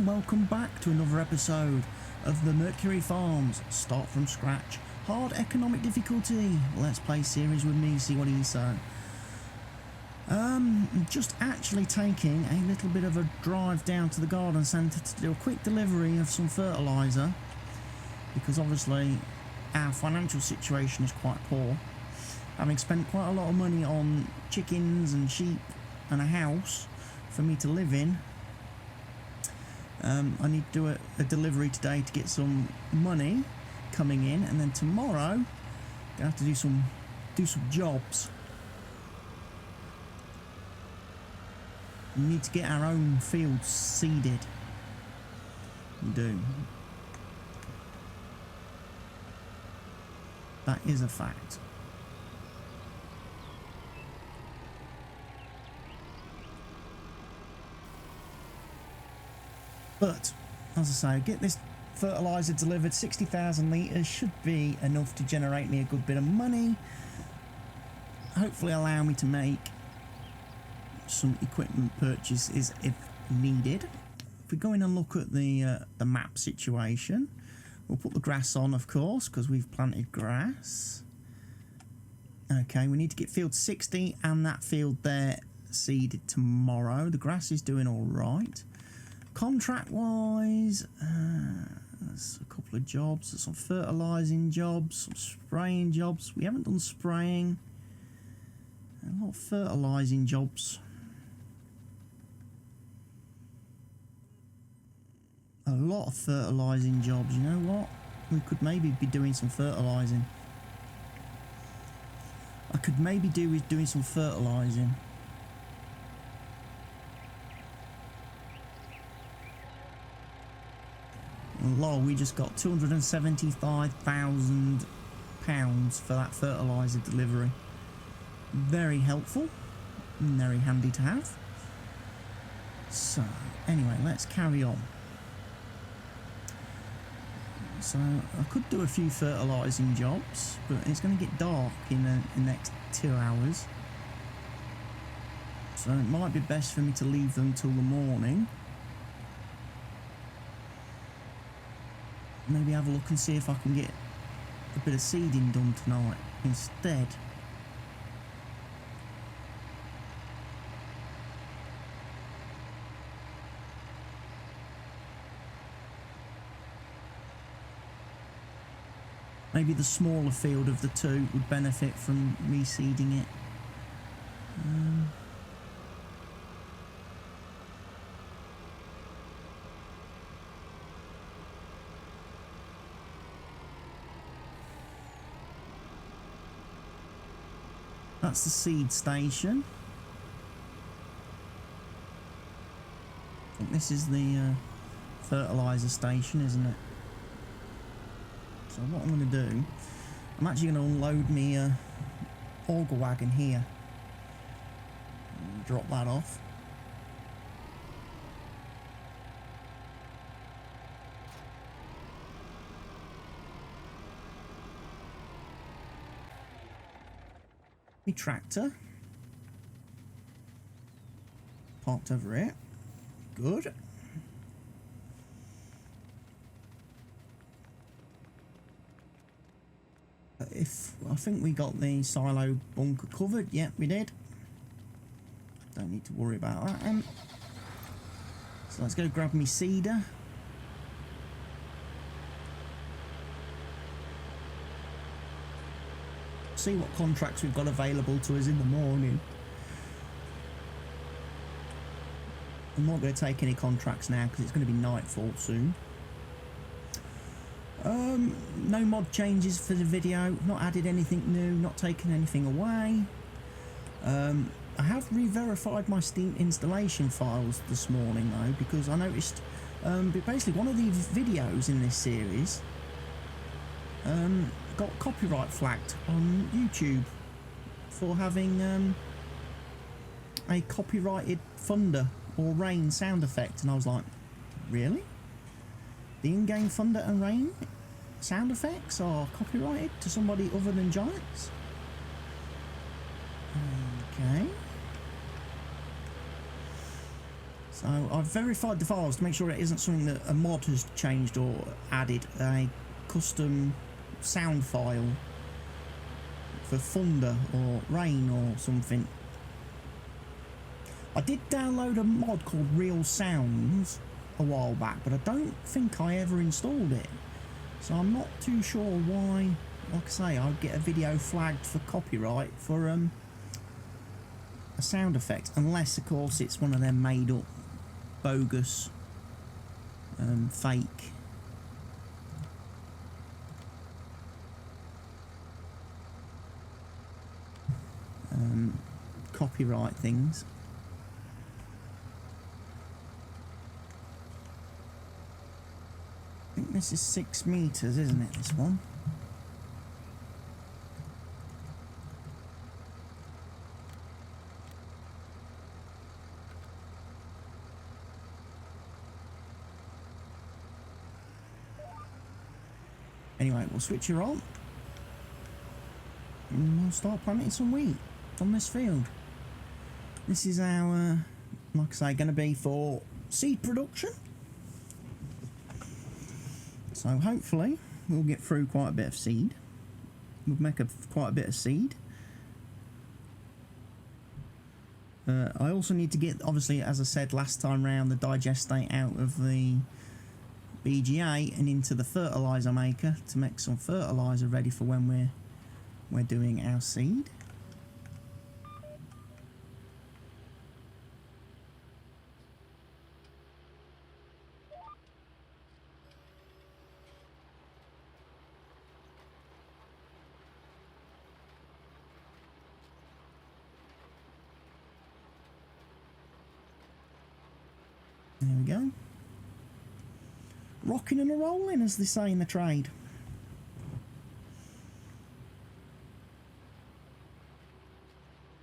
and welcome back to another episode of the Mercury Farms Start From Scratch Hard Economic Difficulty Let's Play series with me, CWATTYESO. Just actually taking a little bit of a drive down to the garden centre to do a quick delivery of some fertiliser, because obviously our financial situation is quite poor. Having spent quite a lot of money on chickens and sheep and a house for me to live in, I need to do a delivery today to get some money coming in, and then tomorrow I have to do some jobs. We need to get our own fields seeded. We do. That is a fact. But, as I say, get this fertiliser delivered. 60,000 litres should be enough to generate me a good bit of money. Hopefully allow me to make some equipment purchases if needed. If we go in and look at the map situation, we'll put the grass on, of course, because we've planted grass. Okay, we need to get field 60 and that field there seeded tomorrow. The grass is doing all right. Contract wise, there's a couple of jobs. There's some fertilising jobs, some spraying jobs. We haven't done spraying. A lot of fertilising jobs. A lot of fertilising jobs. You know what? We could maybe be doing some fertilising. I could maybe do with doing some fertilising. Lol, we just got £275,000 for that fertiliser delivery. Very helpful, very handy to have. So, anyway, let's carry on. So, I could do a few fertilising jobs, but it's going to get dark in the next 2 hours. So, it might be best for me to leave them till the morning. Maybe have a look and see if I can get a bit of seeding done tonight instead. Maybe the smaller field of the two would benefit from me seeding it. That's the seed station. I think this is the fertiliser station, isn't it? So what I'm going to do, I'm actually going to unload me auger wagon here. Drop that off. My tractor parked over here. Good. I think we got the silo bunker covered. Yep, we did. Don't need to worry about that then. So let's go grab me seeder. See what contracts we've got available to us in the morning. I'm not going to take any contracts now because it's going to be nightfall soon. No mod changes for the video, not added anything new, not taken anything away. I have re-verified my Steam installation files this morning though, because I noticed basically one of the videos in this series got copyright flagged on YouTube for having a copyrighted thunder or rain sound effect, and I was like, really? The in-game thunder and rain sound effects are copyrighted to somebody other than Giants? Okay. So I've verified the files to make sure it isn't something that a mod has changed or added a custom sound file for thunder or rain or something. I did download a mod called Real Sounds a while back, but I don't think I ever installed it. So I'm not too sure why, like I say, I'd get a video flagged for copyright for a sound effect, unless of course it's one of them made up bogus fake copyright things. I think this is 6 meters, isn't it, this one? Anyway, we'll switch her on and we'll start planting some wheat on this field. This is our, like I say, going to be for seed production. So hopefully we'll get through quite a bit of seed. We'll make quite a bit of seed. I also need to get, obviously, as I said last time round, the digestate out of the BGA and into the fertiliser maker to make some fertiliser ready for when we're doing our seed. There we go. Rocking and a rolling, as they say in the trade.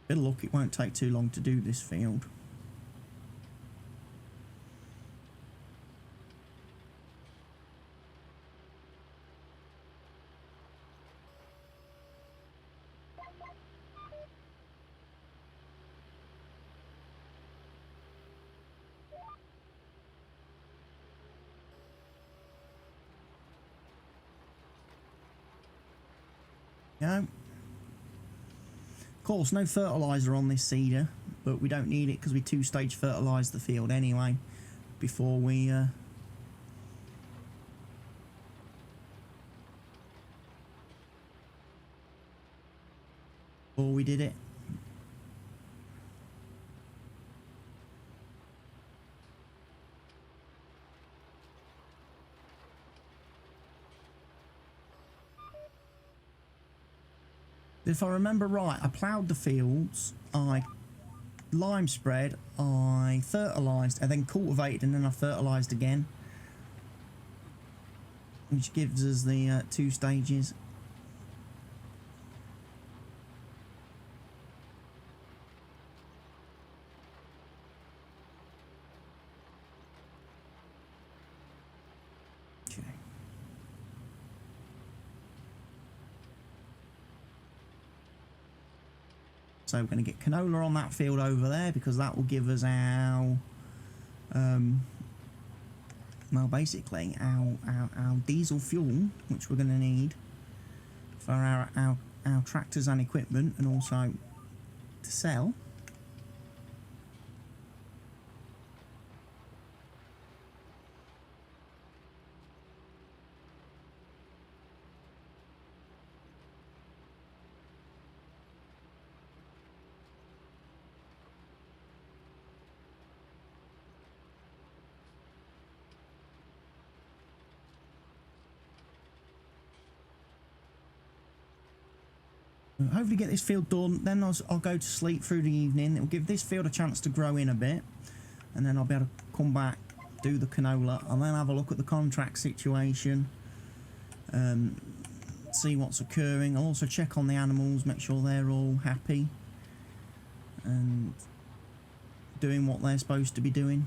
Bit of luck, it won't take too long to do this field. Of course, no fertiliser on this seeder, but we don't need it because we two-stage fertilise the field anyway before we did it. If I remember right, I ploughed the fields, I lime spread, I fertilised, and then cultivated, and then I fertilised again, which gives us the 2 stages. So we're going to get canola on that field over there because that will give us our, well, basically our diesel fuel, which we're going to need for our tractors and equipment, and also to sell. Hopefully get this field done, then I'll go to sleep through the evening. It'll give this field a chance to grow in a bit, and then I'll be able to come back, do the canola, and then have a look at the contract situation, see what's occurring. I'll also check on the animals, make sure they're all happy and doing what they're supposed to be doing.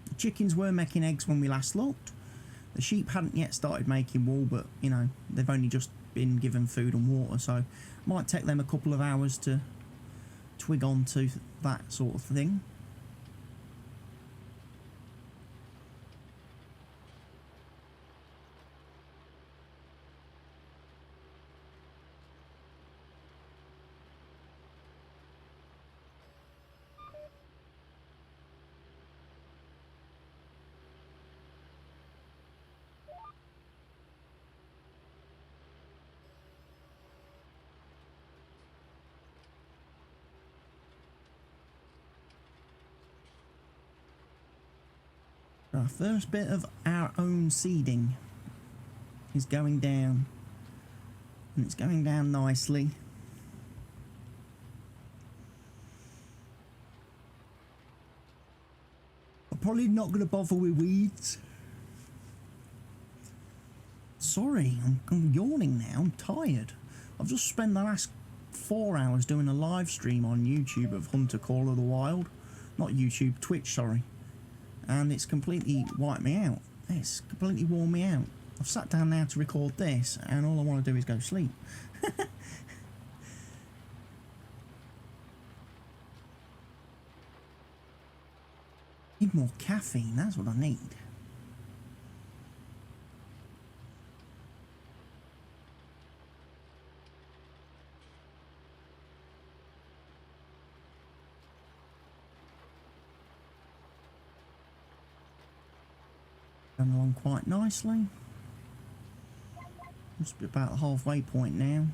The chickens were making eggs when we last looked. The sheep hadn't yet started making wool, but you know, they've only just been given food and water, so it might take them a couple of hours to twig on to that sort of thing. Our first bit of our own seeding is going down, and it's going down nicely. I'm probably not going to bother with weeds. Sorry, I'm yawning now. I'm tired. I've just spent the last 4 hours doing a live stream on YouTube of Hunter Call of the Wild. Not YouTube, Twitch, sorry. And it's completely wiped me out. It's completely worn me out. I've sat down now to record this, and all I want to do is go sleep. Need more caffeine, that's what I need. Going along quite nicely. Must be about the halfway point now.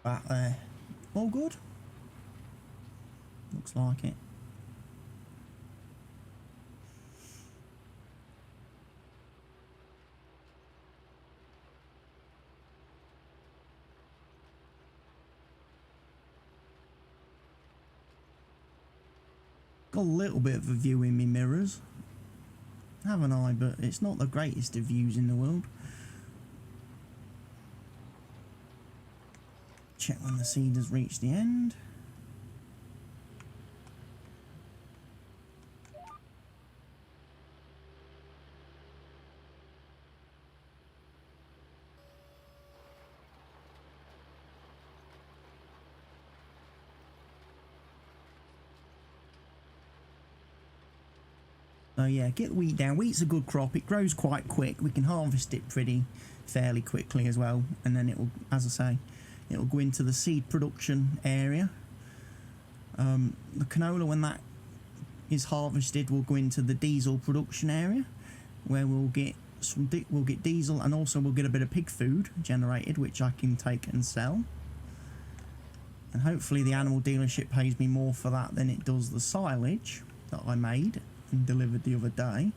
Back there. All good? Looks like it. Got a little bit of a view in my mirrors, haven't I? But it's not the greatest of views in the world. Check when the seed has reached the end. So yeah, get the wheat down. Wheat's a good crop. It grows quite quick. We can harvest it fairly quickly as well. And then it will, as I say, it will go into the seed production area. The canola, when that is harvested, will go into the diesel production area, where we'll get diesel, and also we'll get a bit of pig food generated, which I can take and sell. And hopefully the animal dealership pays me more for that than it does the silage that I made and delivered the other day.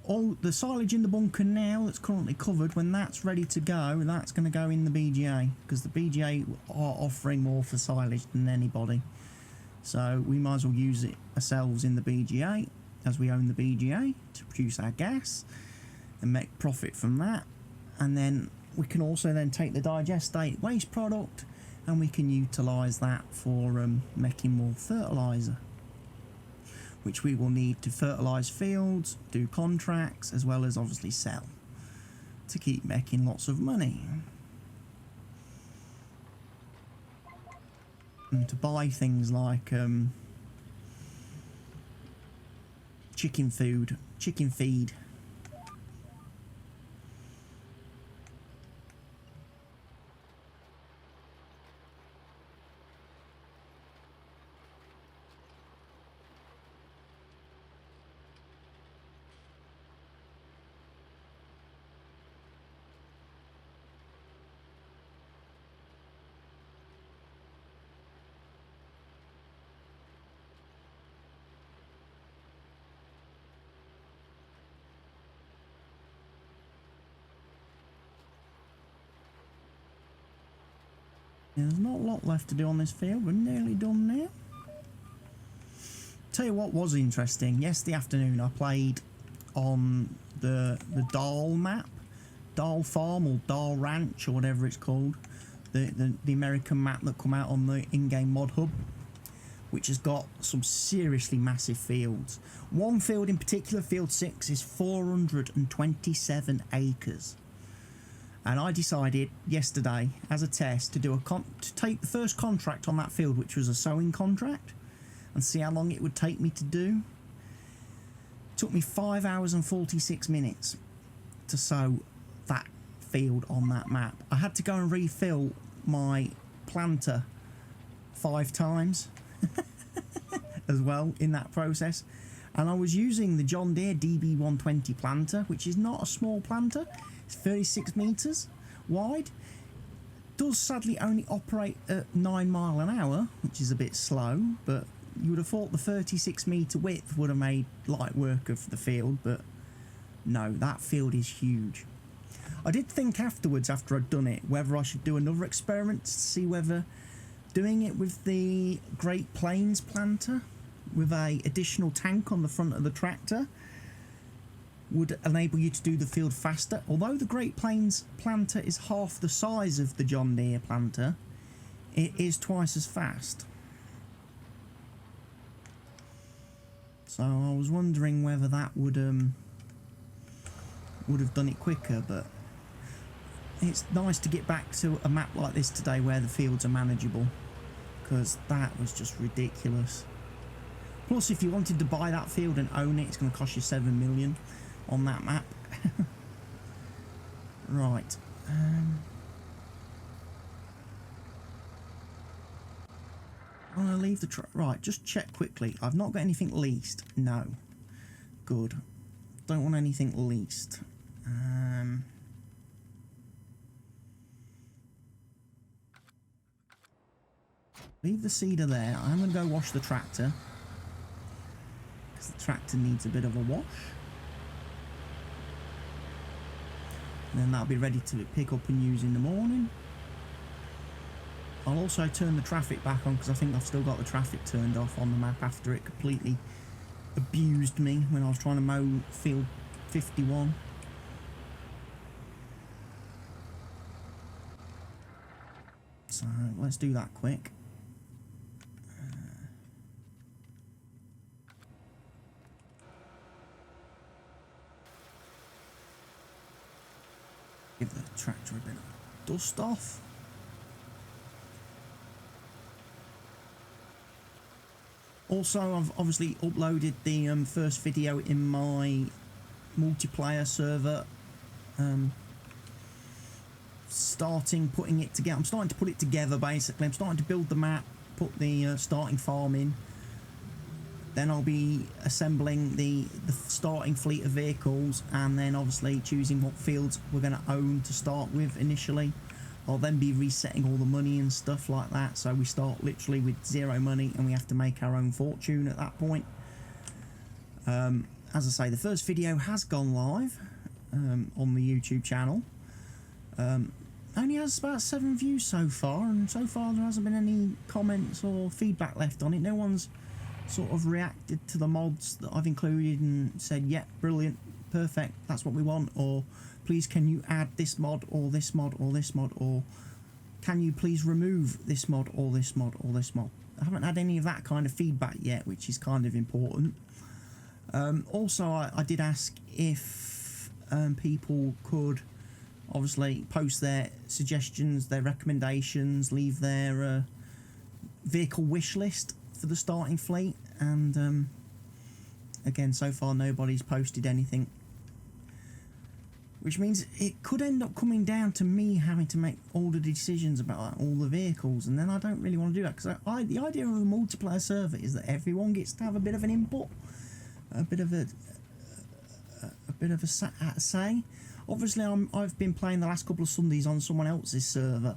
All the silage in the bunker now that's currently covered, when that's ready to go, that's going to go in the BGA, because the BGA are offering more for silage than anybody. So we might as well use it ourselves in the BGA, as we own the BGA, to produce our gas and make profit from that. And then we can also then take the digestate waste product and we can utilise that for making more fertiliser, which we will need to fertilise fields, do contracts, as well as obviously sell, to keep making lots of money. And to buy things like chicken feed. There's not a lot left to do on this field. We're nearly done now. Tell you what was interesting. Yesterday afternoon I played on the Dahl map. Dahl Farm or Dahl Ranch or whatever it's called. The American map that come out on the in-game mod hub, which has got some seriously massive fields. One field in particular, field 6, is 427 acres. And I decided yesterday, as a test, to do to take the first contract on that field, which was a sowing contract, and see how long it would take me to do. It took me 5 hours and 46 minutes to sow that field on that map. I had to go and refill my planter 5 times as well in that process. And I was using the John Deere DB120 planter, which is not a small planter. It's 36 metres wide. Does sadly only operate at 9 mile an hour, which is a bit slow, but you would have thought the 36 metre width would have made light work of the field, but no, that field is huge. I did think afterwards, after I'd done it, whether I should do another experiment to see whether doing it with the Great Plains planter with a additional tank on the front of the tractor would enable you to do the field faster. Although the Great Plains planter is half the size of the John Deere planter, it is twice as fast. So I was wondering whether that would have done it quicker, but it's nice to get back to a map like this today where the fields are manageable, because that was just ridiculous. Plus, if you wanted to buy that field and own it, it's going to cost you 7 million on that map. Right. I'm going to leave the truck. Right, just check quickly. I've not got anything leased. No. Good. Don't want anything leased. Leave the seeder there. I'm going to go wash the tractor, because the tractor needs a bit of a wash. And then that'll be ready to pick up and use in the morning. I'll also turn the traffic back on, because I think I've still got the traffic turned off on the map after it completely abused me when I was trying to mow field 51. So let's do that quick. Give the tractor a bit of dust off. Also, I've obviously uploaded the first video in my multiplayer server. Putting it together. I'm starting to put it together basically. I'm starting to build the map, put the starting farm in. Then I'll be assembling the starting fleet of vehicles, and then obviously choosing what fields we're going to own to start with initially. I'll then be resetting all the money and stuff like that, so we start literally with 0 money and we have to make our own fortune at that point. As I say, the first video has gone live on the YouTube channel. Only has about 7 views so far, and so far there hasn't been any comments or feedback left on it. No one's sort of reacted to the mods that I've included and said, yeah, brilliant, perfect, that's what we want, or please can you add this mod or this mod or this mod, or can you please remove this mod or this mod or this mod. I haven't had any of that kind of feedback yet, which is kind of important. Also, I did ask if people could obviously post their suggestions, their recommendations, leave their vehicle wish list for the starting fleet, and again, so far nobody's posted anything, which means it could end up coming down to me having to make all the decisions about all the vehicles, and then I don't really want to do that, because the idea of a multiplayer server is that everyone gets to have a bit of an input, a bit of a say. Obviously, I've been playing the last couple of Sundays on someone else's server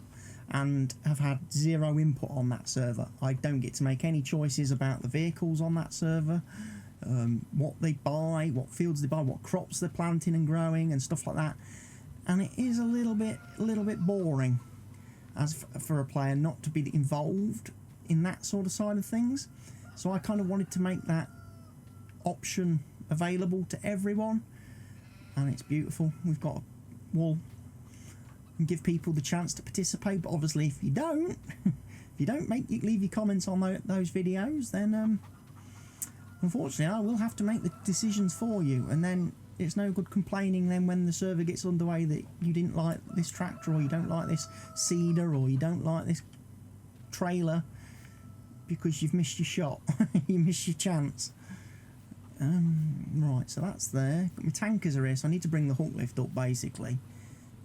and have had 0 input on that server. I don't get to make any choices about the vehicles on that server, what they buy, what fields they buy, what crops they're planting and growing and stuff like that. And it is a little bit boring as for a player not to be involved in that sort of side of things. So I kind of wanted to make that option available to everyone, and it's beautiful. We've got a wall and give people the chance to participate, but obviously if you don't leave your comments on those videos, then unfortunately I will have to make the decisions for you, and then it's no good complaining then when the server gets underway that you didn't like this tractor, or you don't like this seeder, or you don't like this trailer, because you've missed your shot. You missed your chance. Right, so that's there. My tankers are here, so I need to bring the hook lift up basically,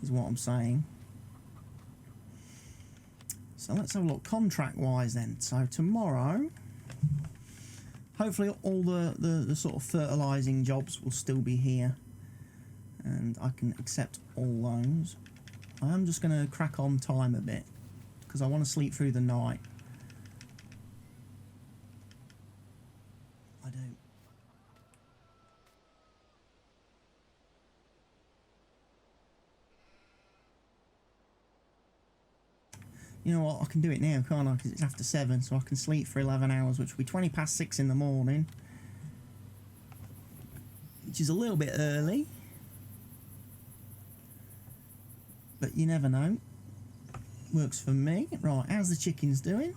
is what I'm saying. So let's have a look contract wise then. So tomorrow, hopefully all the sort of fertilising jobs will still be here, and I can accept all those. I am just going to crack on time a bit because I want to sleep through the night. I do. You know what, I can do it now, can't I? Because it's after 7, so I can sleep for 11 hours, which will be 20 past 6 in the morning. Which is a little bit early. But you never know. Works for me. Right, how's the chickens doing?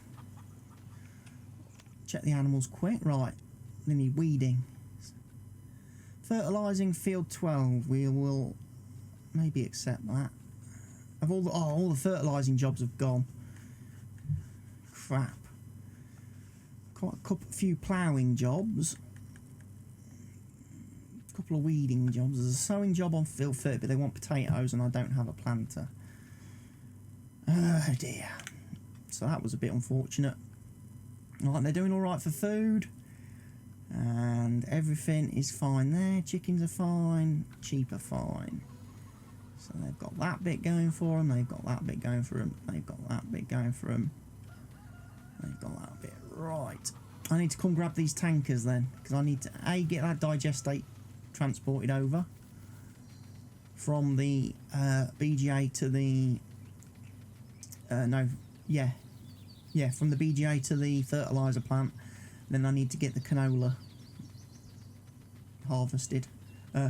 Check the animals quick. Right, they need weeding. Fertilising field 12. We will maybe accept that. Of all the fertilising jobs have gone. Crap. Quite a few ploughing jobs. A couple of weeding jobs. There's a sowing job on field 30, but they want potatoes and I don't have a planter. Oh dear. So that was a bit unfortunate. Right, they're doing alright for food. And everything is fine there. Chickens are fine. Sheep are fine. So they've got that bit going for them. They've got that bit going for them. They've got that bit going for them. They've got that bit. Right. I need to come grab these tankers then. Because I need to, A, get that digestate transported over. From the BGA to the... from the BGA to the fertiliser plant. Then I need to get the canola harvested.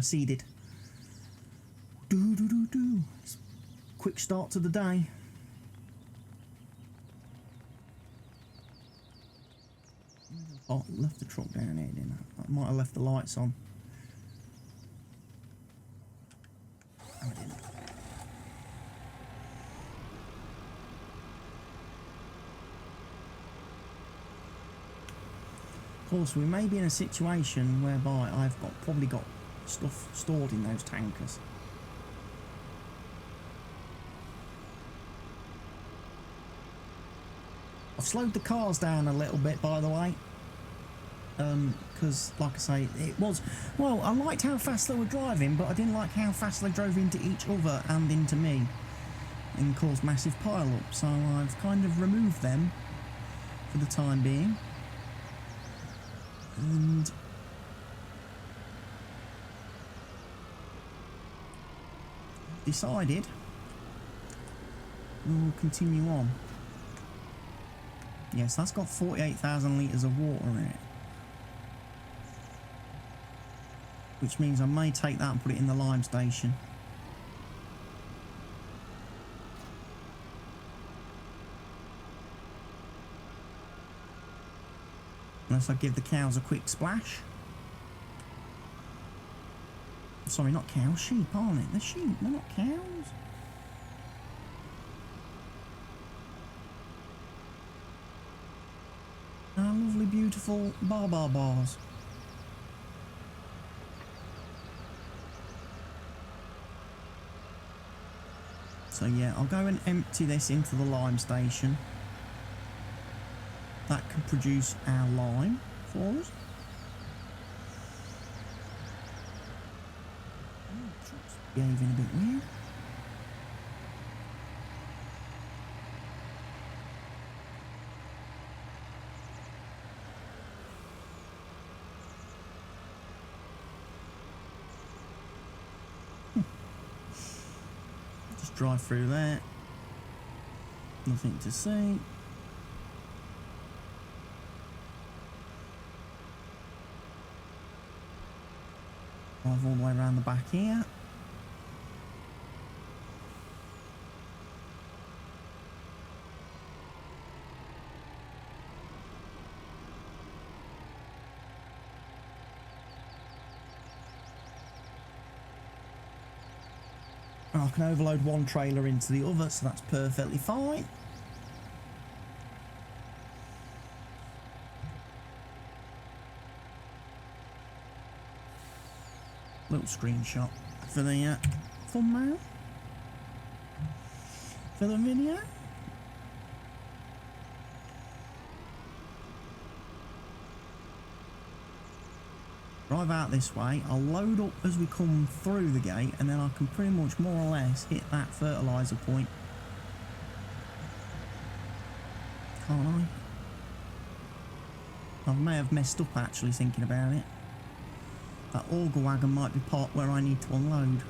Seeded. Quick start to the day. Oh, left the truck down here, didn't I? I might have left the lights on. Oh, I didn't. Of course, we may be in a situation whereby I've probably got stuff stored in those tankers. I've slowed the cars down a little bit, by the way, because, like I say, it was... Well, I liked how fast they were driving, but I didn't like how fast they drove into each other and into me, and caused massive pile-up, so I've kind of removed them for the time being. And... decided we'll continue on. Yes, that's got 48,000 litres of water in it. Which means I may take that and put it in the lime station. Unless I give the cows a quick splash. Sorry, not cows, sheep, aren't it? They're sheep, they're not cows. Our lovely, beautiful bars. So yeah, I'll go and empty this into the lime station. That can produce our lime for us. Oh, the truck's behaving a bit weird. Just drive through there. Nothing to see. Drive all the way around the back here. And I can overload one trailer into the other, so that's perfectly fine. Little screenshot for the thumbnail for the video. drive out this way, I'll load up as we come through the gate, and then I can pretty much more or less hit that fertiliser point. Can't I? I may have messed up actually thinking about it. That auger wagon might be part where I need to unload.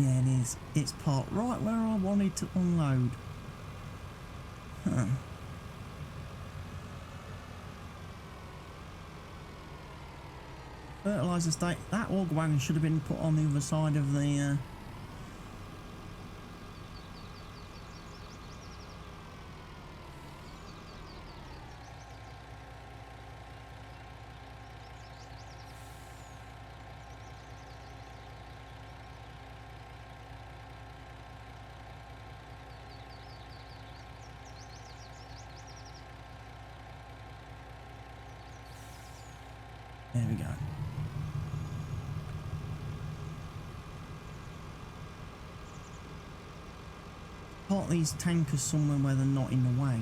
Yeah, it is. It's parked right where I wanted to unload. Huh. Fertiliser state. That auger wagon should have been put on the other side of the... There we go. Park these tankers somewhere where they're not in the way.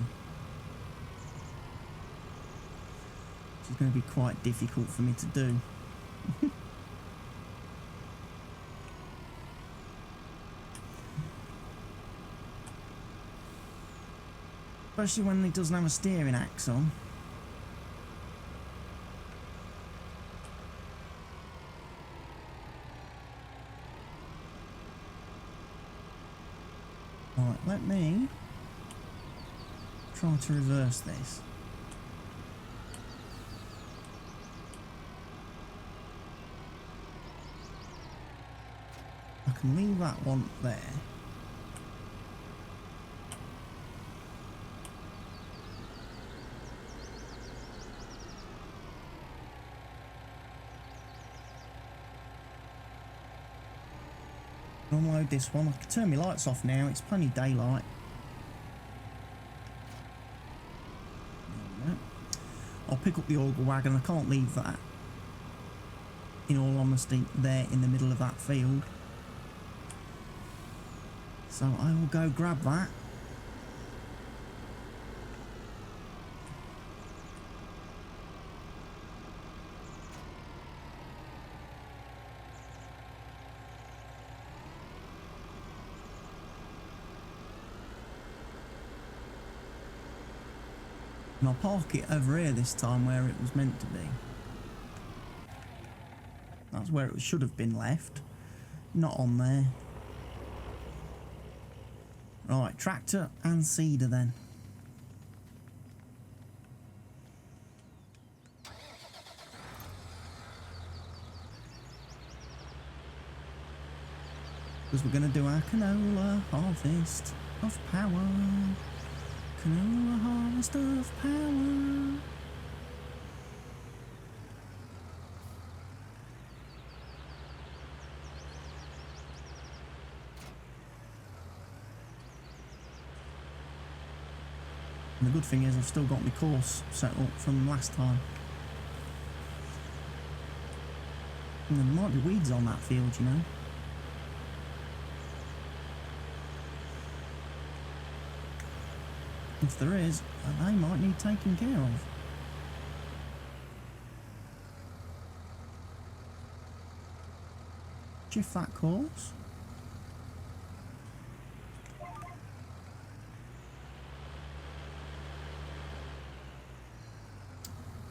Which is going to be quite difficult for me to do. Especially when it doesn't have a steering axe on. Right, let me try to reverse this. I can leave that one there. Unload this one. I can turn my lights off now, it's plenty daylight. I'll pick up the auger wagon. I can't leave that, in all honesty, there in the middle of that field. So I will go grab that. And I'll park it over here this time where it was meant to be. That's where it should have been left. Not on there. Right, tractor and seeder then. Because we're going to do our canola harvest of power. Canola harvest of power. And the good thing is I've still got my course set up from last time. And there might be weeds on that field, you know. If there is, they might need taking care of. Shift that course.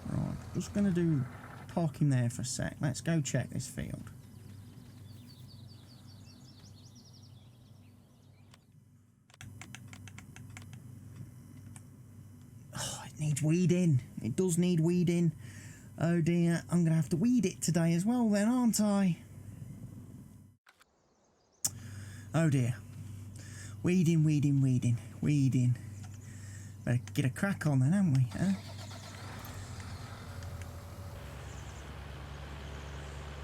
Right, just going to do parking there for a sec. Let's go check this field. Needs weeding. It does need weeding. Oh dear, I'm going to have to weed it today as well then, aren't I? Oh dear. Weeding, weeding, weeding, weeding. Better get a crack on then, haven't we? Huh?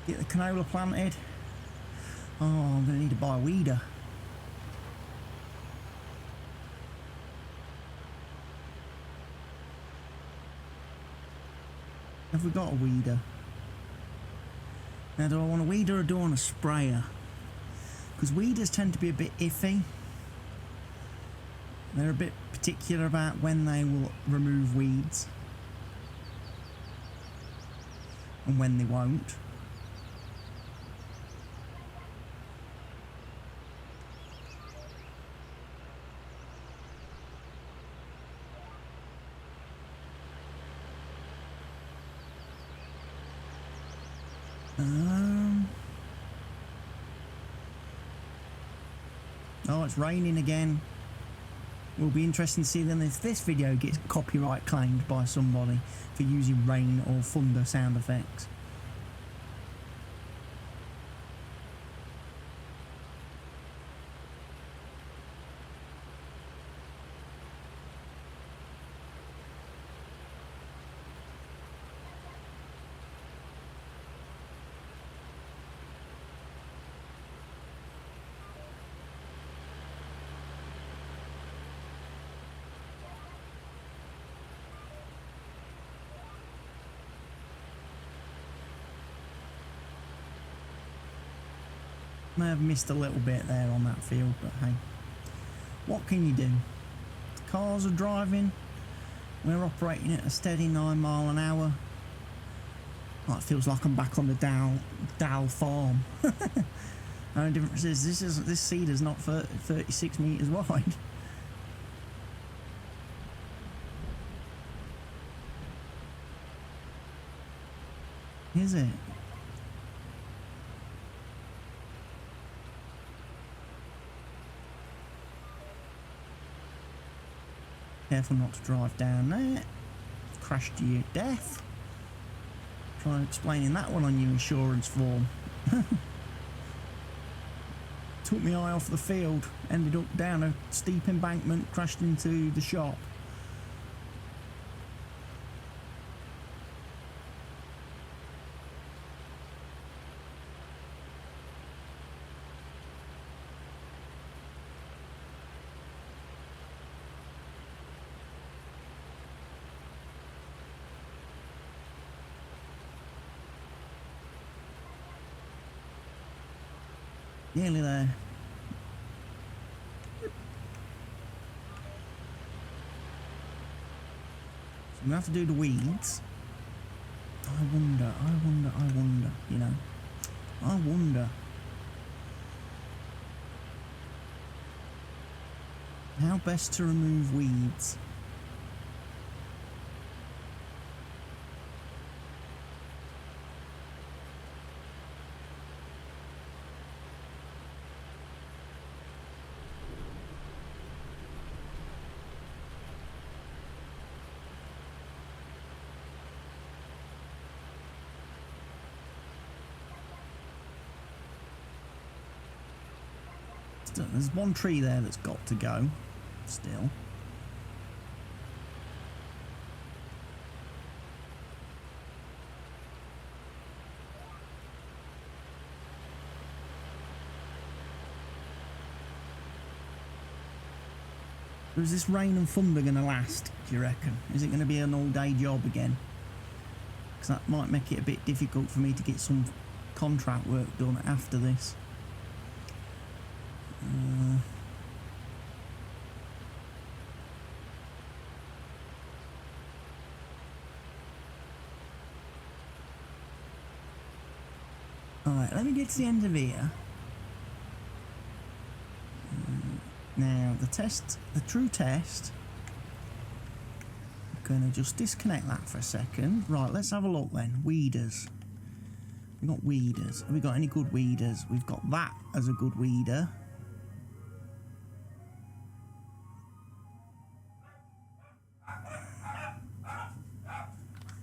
Get the canola planted. Oh, I'm going to need to buy a weeder. Have we got a weeder? Now, do I want a weeder or do I want a sprayer? Because weeders tend to be a bit iffy. They're a bit particular about when they will remove weeds and when they won't. Oh, it's raining again. Will be interesting to see then if this video gets copyright claimed by somebody for using rain or thunder sound effects. May have missed a little bit there on that field, but hey, what can you do? The cars are driving, we're operating at a steady 9 mile an hour. Oh, it feels like I'm back on the Dow farm. The only difference is this seed is not 36 metres wide. Is it? Careful not to drive down there. Crash to your death. Try explaining that one on your insurance form. Took my eye off the field. Ended up down a steep embankment. Crashed into the shop. Nearly there. So I'm gonna have to do the weeds. I wonder, you know. I wonder. How best to remove weeds? There's one tree there that's got to go, still. So is this rain and thunder going to last, do you reckon? Is it going to be an all-day job again? Because that might make it a bit difficult for me to get some contract work done after this. Alright, let me get to the end of here. Now, the true test, I'm going to just disconnect that for a second. Right, let's have a look then. Weeders. We've got weeders. Have we got any good weeders? We've got that as a good weeder.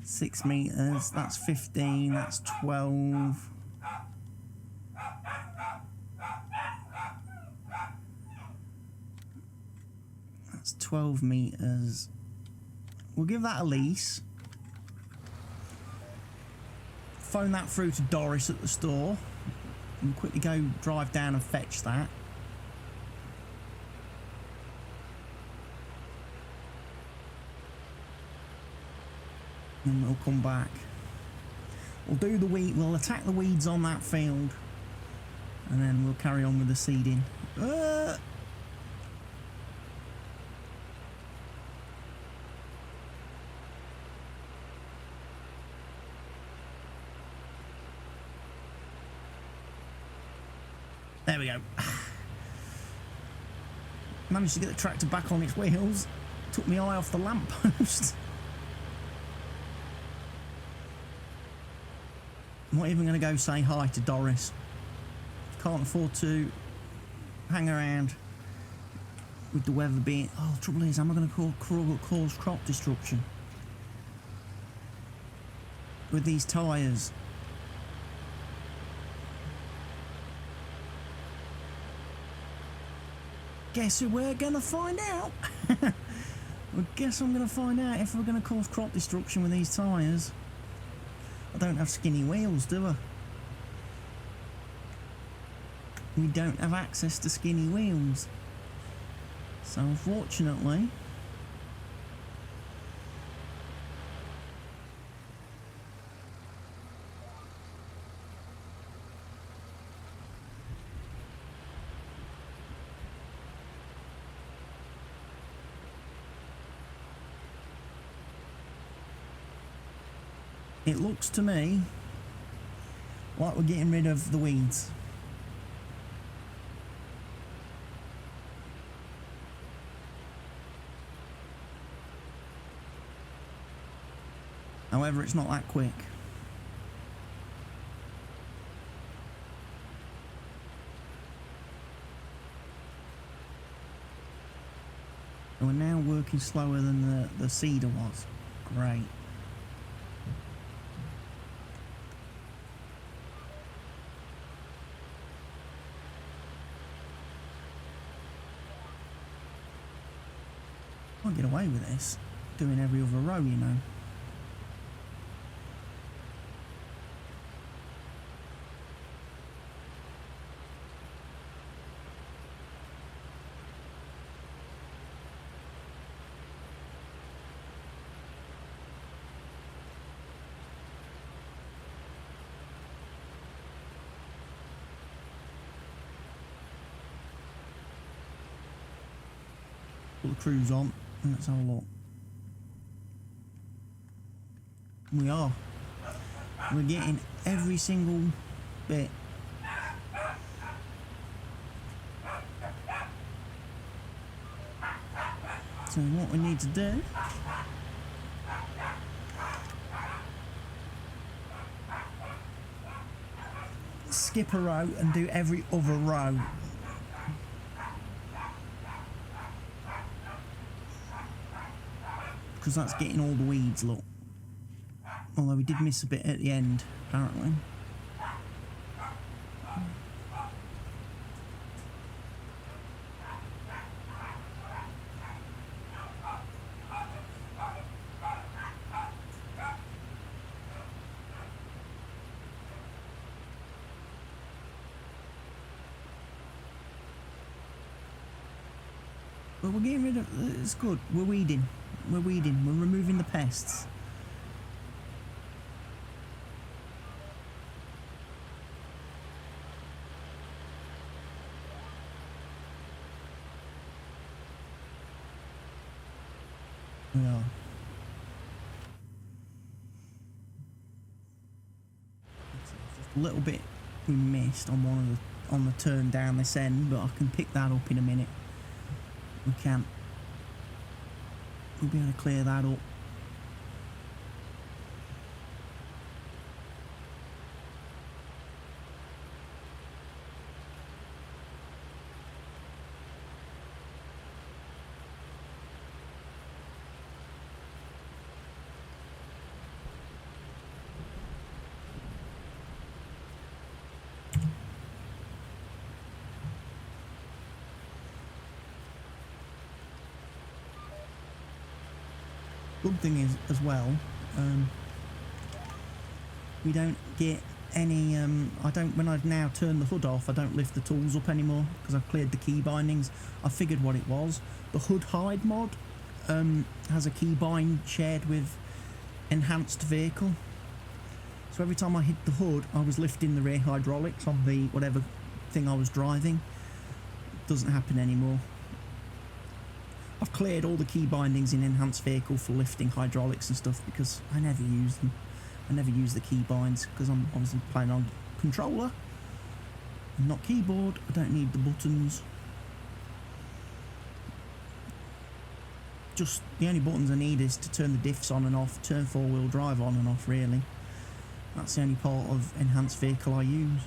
Six meters, that's 15, that's 12. That's 12 meters. We'll give that a lease. phone that through to Doris at the store and quickly go drive down and fetch that. And we'll come back. We'll do the weed. We'll attack the weeds on that field, and then we'll carry on with the seeding. There we go. Managed to get the tractor back on its wheels. Took my eye off the lamppost. I'm not even going to go say hi to Doris. Can't afford to hang around with the weather being... Oh, the trouble is, am I going to cause crop destruction with these tyres? Guess who we're going to find out? Well, guess I'm going to find out if we're going to cause crop destruction with these tyres. I don't have skinny wheels, do I? We don't have access to skinny wheels. So unfortunately... it looks to me like we're getting rid of the weeds. However, it's not that quick. We're now working slower than the seeder was. Great. Can't get away with this, doing every other row, you know. Put the cruise on. Let's have a look. We are. We're getting every single bit. So what we need to do is skip a row and do every other row. Because that's getting all the weeds, look. Although we did miss a bit at the end, apparently. But we're getting rid of... It's good. We're weeding. We're weeding. We're removing the pests. We are. Just a little bit we missed on one of the turn down this end, but I can pick that up in a minute. We can. We'll be able to clear that up. Good thing is, as well, We don't get any, I don't, when I've now turned the hood off, I don't lift the tools up anymore because I've cleared the key bindings. I figured what it was. The hood hide mod has a key bind shared with enhanced vehicle. So every time I hit the hood, I was lifting the rear hydraulics on the whatever thing I was driving. Doesn't happen anymore. I've cleared all the key bindings in enhanced vehicle for lifting hydraulics and stuff because I never use them. I never use the key binds because I'm obviously playing on controller and not keyboard. I don't need the buttons. Just the only buttons I need is to turn the diffs on and off, turn four-wheel drive on and off, really. That's the only part of enhanced vehicle I use.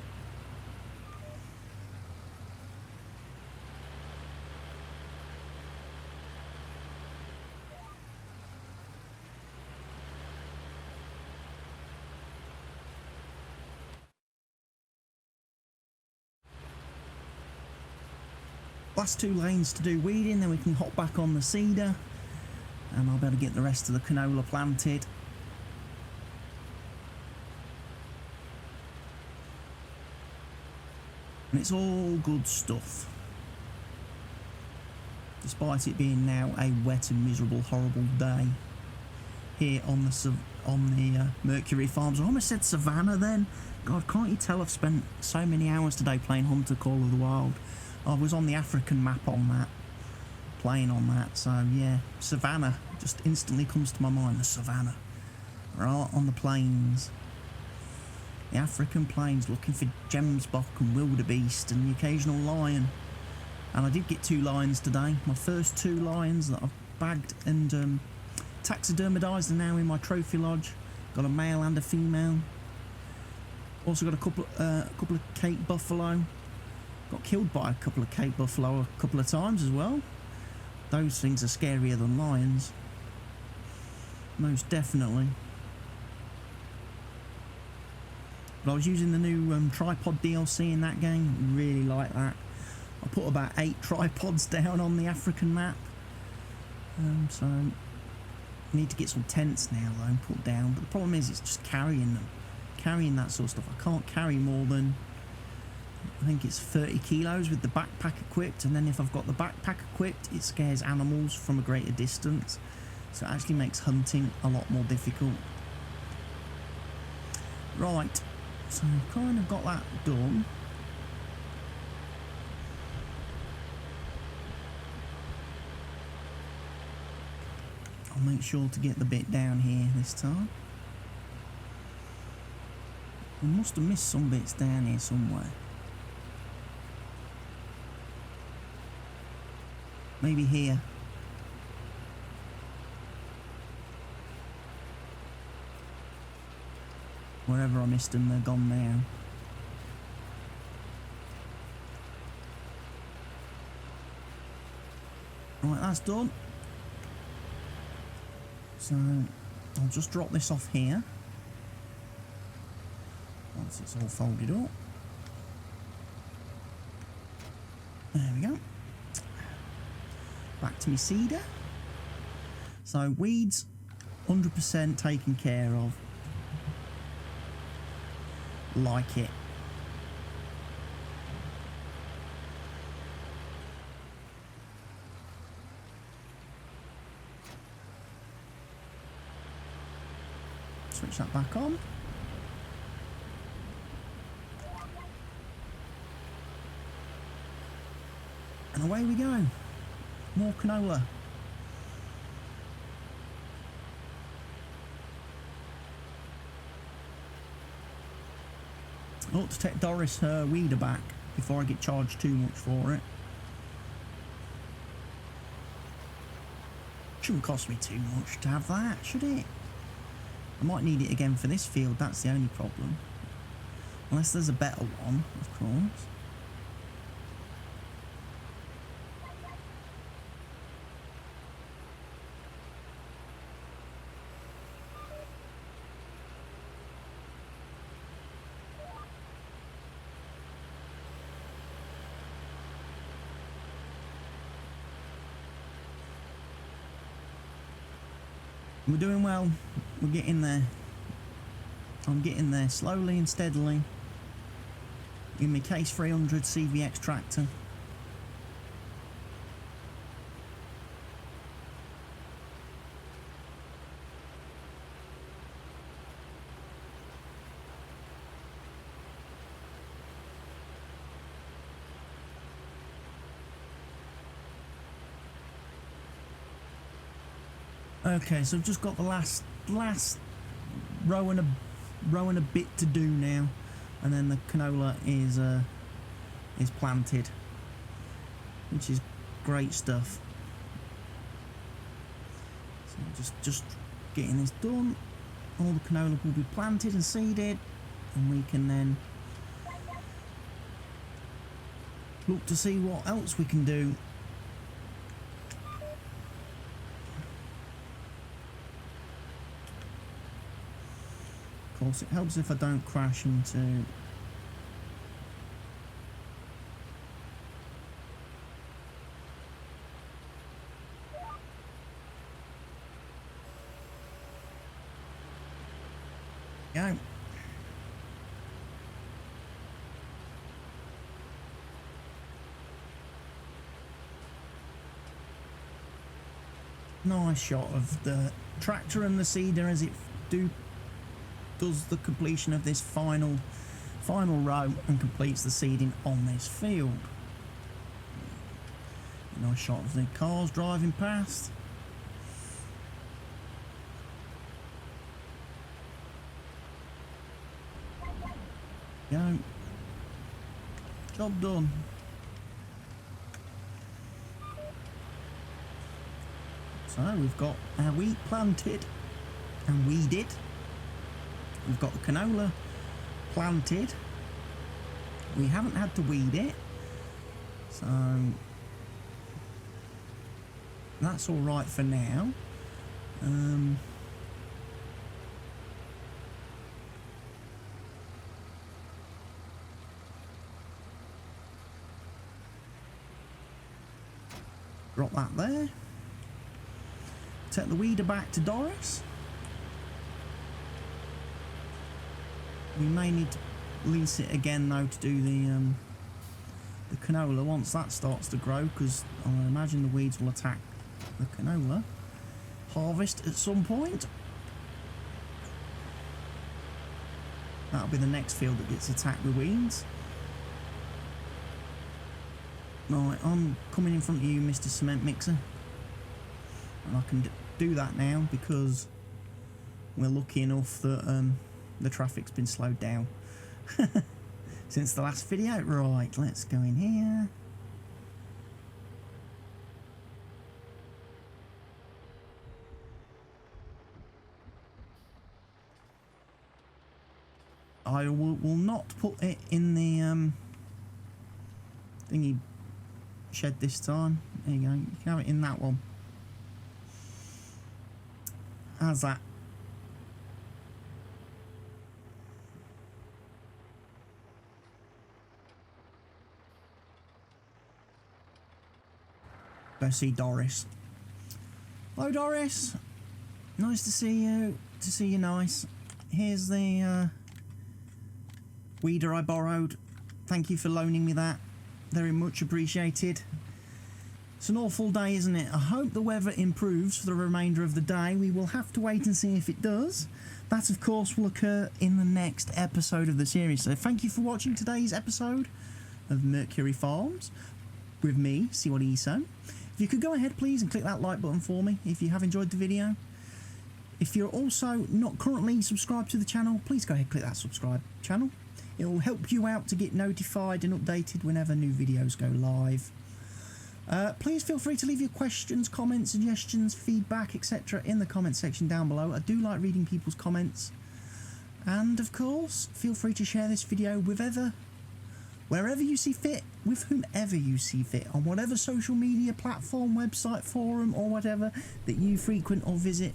Last 2 lanes to do weeding, then we can hop back on the cedar and I'll be able to get the rest of the canola planted. And it's all good stuff. Despite it being now a wet and miserable, horrible day here on the Mercury Farms. I almost said Savannah then. God, can't you tell I've spent so many hours today playing Hunter Call of the Wild. I was on the African map on that, playing on that, so yeah, Savannah just instantly comes to my mind, the Savannah. Right on the plains. The African plains, looking for gemsbok and wildebeest and the occasional lion. And I did get 2 lions today. My first 2 lions that I've bagged and taxidermidised are now in my trophy lodge. Got a male and a female. Also got a couple of Cape buffalo. Got killed by a couple of Cape buffalo a couple of times as well. Those things are scarier than lions. Most definitely. But I was using the new tripod DLC in that game. Really like that. I put about 8 tripods down on the African map. So I need to get some tents now though and put down. But the problem is it's just carrying them. Carrying that sort of stuff. I can't carry more than, I think it's 30 kilos with the backpack equipped, and then if I've got the backpack equipped it scares animals from a greater distance, so it actually makes hunting a lot more difficult. Right, so I've kind of got that done. I'll make sure to get the bit down here this time. I must have missed some bits down here somewhere. Maybe here. Wherever I missed them, they're gone now. Right, that's done. So, I'll just drop this off here. Once it's all folded up. There we go. Back to my cedar. So weeds 100% taken care of. Like it. Switch that back on. And away we go. More canola. I ought to take Doris her weeder back before I get charged too much for it. Shouldn't cost me too much to have that, should it? I might need it again for this field, that's the only problem. Unless there's a better one, of course. We're doing well. We're getting there. I'm getting there slowly and steadily in my Case 300 CVX tractor. Okay, so I've just got the last row and a bit to do now, and then the canola is planted, which is great stuff. So just getting this done, all the canola will be planted and seeded, and we can then look to see what else we can do. Of course, it helps if I don't crash into go. Nice shot of the tractor and the seeder as it does the completion of this final row and completes the seeding on this field. Nice shot of the cars driving past. Go. Job done. So we've got our wheat planted and weeded. We've got the canola planted. We haven't had to weed it, so that's all right for now. Drop that there. Take the weeder back to Doris. We may need to lease it again though to do the canola once that starts to grow, because I imagine the weeds will attack the canola harvest at some point. That'll be the next field that gets attacked with weeds. Right, I'm coming in front of you, Mr. Cement Mixer, and I can do that now because we're lucky enough that the traffic's been slowed down since the last video. Right, let's go in here. I will not put it in the thingy shed this time. There you go, you can have it in that one. How's that? Go see Doris. Hello, Doris. Nice to see you. To see you nice. Here's the weeder I borrowed. Thank you for loaning me that. Very much appreciated. It's an awful day, isn't it? I hope the weather improves for the remainder of the day. We will have to wait and see if it does. That, of course, will occur in the next episode of the series. So thank you for watching today's episode of Mercury Farms with me, CWATTYESO. If you could go ahead, please, and click that like button for me if you have enjoyed the video. If you're also not currently subscribed to the channel, please go ahead and click that subscribe channel. It will help you out to get notified and updated whenever new videos go live. Please feel free to leave your questions, comments, suggestions, feedback, etc. in the comment section down below. I do like reading people's comments. And of course, feel free to share this video wherever you see fit, with whomever you see fit, on whatever social media platform, website, forum, or whatever that you frequent or visit.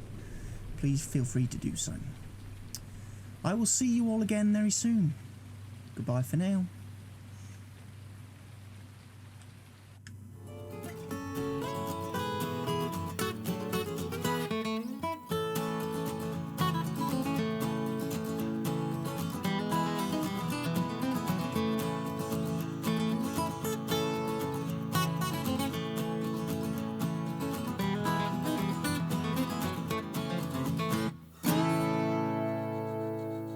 Please feel free to do so. I will see you all again very soon. Goodbye for now.